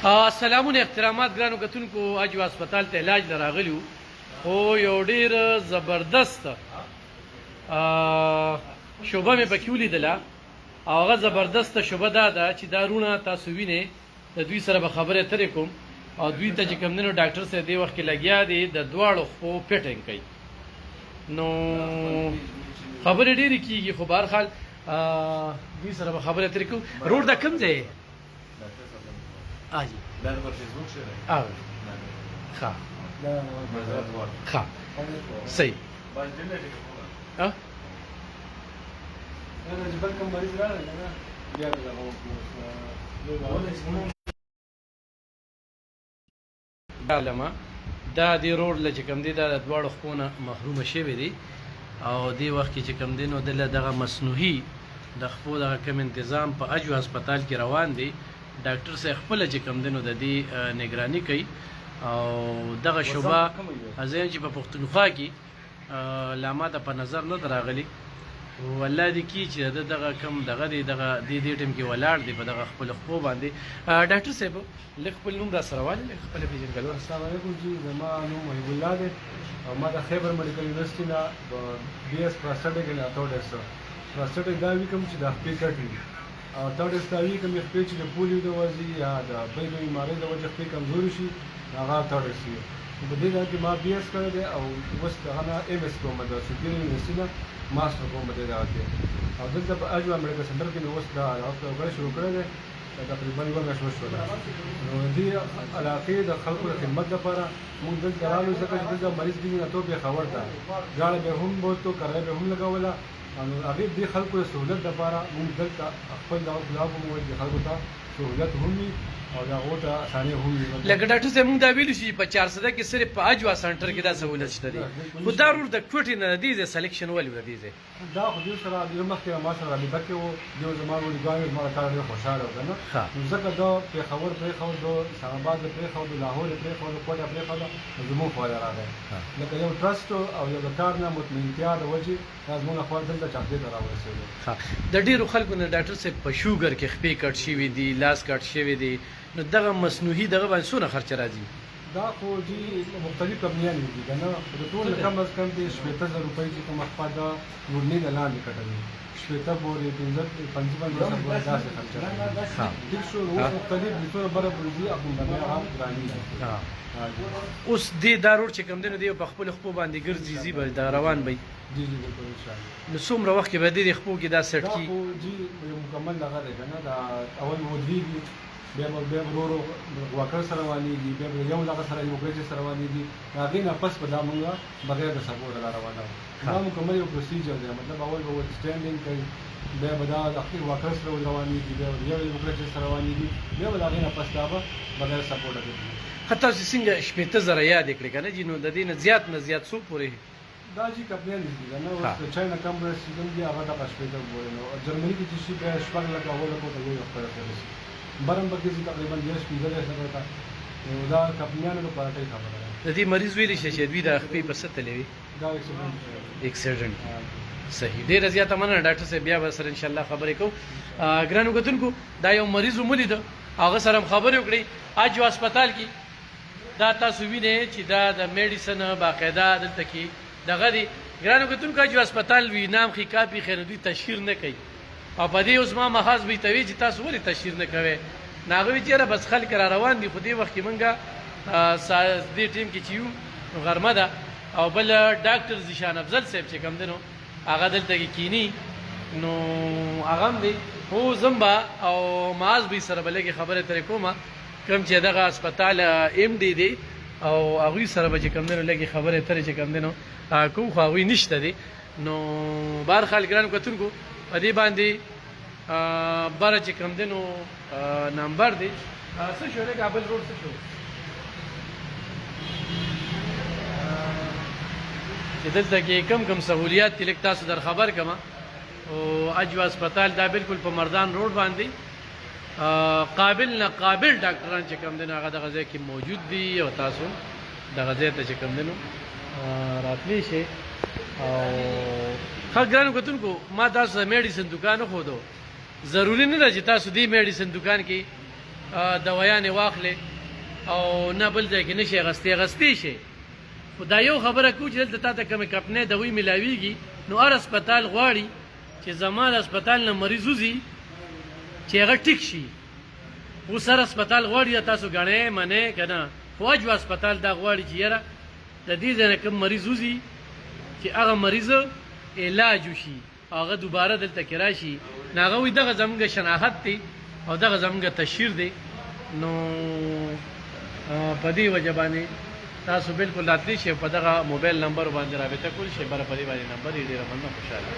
سلامونه احترامات ګرانو کتونکو اجو هسپتال ته علاج لراغلیو خو یو ډیر زبردست شوبه مې پکې ولیدله او هغه زبردست شوبه دا ده چې دا رونه تاسو وینئ د دوی سره به خبرې اترې کوم او دوی ته چې کوم دی نو ډاکټر صاحب دې وخت کې لګیا دی د دواړو خپو فټینګ کوي نو خبرې ډېرې کېږي خو بهرحال دوی سره به خبرې اترې کوو روډ دا کوم ځای آجی ها ها صحیح علما دا دی روډ له چې کوم دی دا د دواړو خپو نه محرومه شوې دي او دې وخت کې چې کوم دی نو دله دغه مصنوعي د خپو دغه کوم تنظیم په اجو هسپتال کې روان دی ډاکټر صاحب خپل چې کوم دی نو د دې نگراني کوي او دغه شوبه ازین چې په پښتونخوا کې لا ماته په نظر نه راغلی والله دې کی چې دغه کم دغه دې ټیم کې ولاړ دی په دغه خپل خپو باندې ډاکټر صاحب لږ خپل نوم را سره والي لږ خپل پیژنګلو. السلام علیکم جی زما نوم محب الله دی او ما د خیبر میډیکل یونیورسيټي نه بي اس پروسټیټک نه اتوډس پروسټیټک دا وی کوم چې د خپې کټي او اتوډس دا وی کوم خپې چې د پولیو د وځي یا د بل بیماری د وجه خپې کمزوري شي هغه اتوډس وي په دې ځای کې ما بي اس کړی دی او اوس هغه ام اس کوم د سپیریور یونیورسيټي نه ماستر کوم په دې ځای کې او دلته په اجوا میډیکل سنټر کې نو اوس دا غوښتنه شروع کړې ده تقریبا یو میاشت وشوله نو دې علاقې د خلکو د خدمت لپاره موږ دلته رالو ځکه چې دلته مریض دي نه تو به خبر ده ګاړه به هم بوتو کرای به هم لګوله او هغه دې خلکو د سہولت لپاره موږ دلته خپل د خپل مو د خلکو ته سہولت هم او دا غوټه اسانه هم لکه ډاکټر صاحب موږ دا ویلو چې په 400 کې صرف په اجوا سنټر کې دا سہولت شته دي خو دا ورور د کوټې نه دي چې سلیکشن ولې ور دي دا خو دې سره د مخکې ما سره د بکه و یو زمانه ولګاوي ما کار ډېر خوشاله وکنه نو ځکه دا په خبر د اسلام آباد د لاهور د کوټه د زمو خو راغی لکه یو ټرست او یو کار نه مطمئنتیا د وجه لازم نه خو دلته چاپې راوړل د ډیرو خلکو نه ډاکټر صاحب په شوګر کې خپې کټ شوی دي لاس کټ شوی دي نو دغه مصنوعي دغه باندې څونه خرچ راځي دا خو دي مختلف کمپنیان دي کنه د ټول کم از کم دي 17000 روپۍ چې کوم خپل دا ورني نه لاندې کټوي 170 بورې 55 داسې خرچ راځي د شو مختلف د ټول برابر دي خپل باندې عام غراني اوس دې دا روډ چې کوم دی نو دی په خپل خپل باندې ګرځي زی به دا روان وي جی بالکل ان شاء الله نو څومره وخت کې به دې خپل کې دا سټ کی جی مکمل دغه دی کنه دا اول مودريږي بیا ورورو واکر سره روانېږي بیا یو لغه سره یو ګرځي سره روانېږي هغه نه پس په دا مونږه بغیر د سپورټ روانه دا مکمل یو پروسیجر دی مطلب اول به سټانډینګ کوي بیا به دا اخر واکر سره روانېږي بیا یو ګرځي سره روانېږي بیا به هغه نه پس دا بغیر سپورټ کوي حتی څنګه شپته زره یاد کړی کنه جی نو د دې نه زیات څو پورې دا چې کپلین دي نه اوس چاینا کمبر سیستم دی هغه د پښپېته وره نو جرمني کې چې شي بیا شپږ لکه اول کو ته یو خبره کوي برم پکې چې تقریبا 10 15 سره تا دا کپلینانو په اړه خبره د دې مریض ویل شي چې دوی د خپې په ستلې وي دا اکسیډنټ صحیح ډیر زیاته مننه ډاکټر صاحب بیا به سره ان شاء الله خبرې کوو ګرانو کتونکو دا یو مریض ومولید هغه سره خبرې وکړي اجو هسپتال کې دا تاسو وینئ چې دا د میډیسن باقاعده دلته کې دغه دی ګرانو کتونکو اجو هسپتال وی نام خي کاپي خیر دوی تشهیر نه کوي او په دې اوس ما مخاص به توی چې تاسو ولې تشهیر نه کوئ ناغوي چیرې بس خلک را روان دي خو دې وخت کې مونږه دې ټیم کې چې یو غرمه ده او بل ډاکټر زیشان افضل صاحب چې کوم دی نو هغه دلته کې کینی نو هغه هم دی هو زمبا او معاذ به سره بلګي خبره ترې کومه کوم چې دغه هسپتال ام ډي دی او هغه سره به چې کوم دی نو لګي خبره ترې چې کوم دی نو کوم خو هغه نشته دی نو بهر خلک ګران کتونکو په دې باندې بره چې کوم دی نو نمبر دی څه شو دی کابل روډ څه شو چې دلته کې کم سہولیات دي لږ تاسو در خبر کما او اجوا هسپتال دا بالکل په مردان روډ باندې قابل نه قابل ډاکټران چې کوم دی نو هغه دغه ځای کې موجود دي او تاسو دغه ځای ته چې کوم دی نو راتلی شي او ګرانو کتونکو ما تاسو میډیسن دکان خو دو ضروری نه ده چې تاسو دې میډیسن دکان کې دوايانې واخلې او نه بل ځای کې نشي اغستې شي. خو دا یو خبره کوو چې دلته تا ته کومې کپنې دوی ملاویږي نو هر هسپتال غواړي چې زما د هسپتال نه مریض وځي چې هغه ټیک شي. اوس هر هسپتال غواړي تاسو ګڼئ منئ که نه، خو اجو هسپتال دا غواړي چې یاره د دې ځای نه کوم مریض وځي چې هغه مریض علاج وشي، هغه دوباره دلته کې راشي. نو هغه وایي دغه زموږ شناخت دی او دغه زموږ تشهیر دی. نو په دې وجه باندې تاسو بالکل راتلی شئ په دغه موبایل نمبر باندې رابطه کولی شئ. بره په دې باندې نمبر یې ډېره مننه، خوشحاله.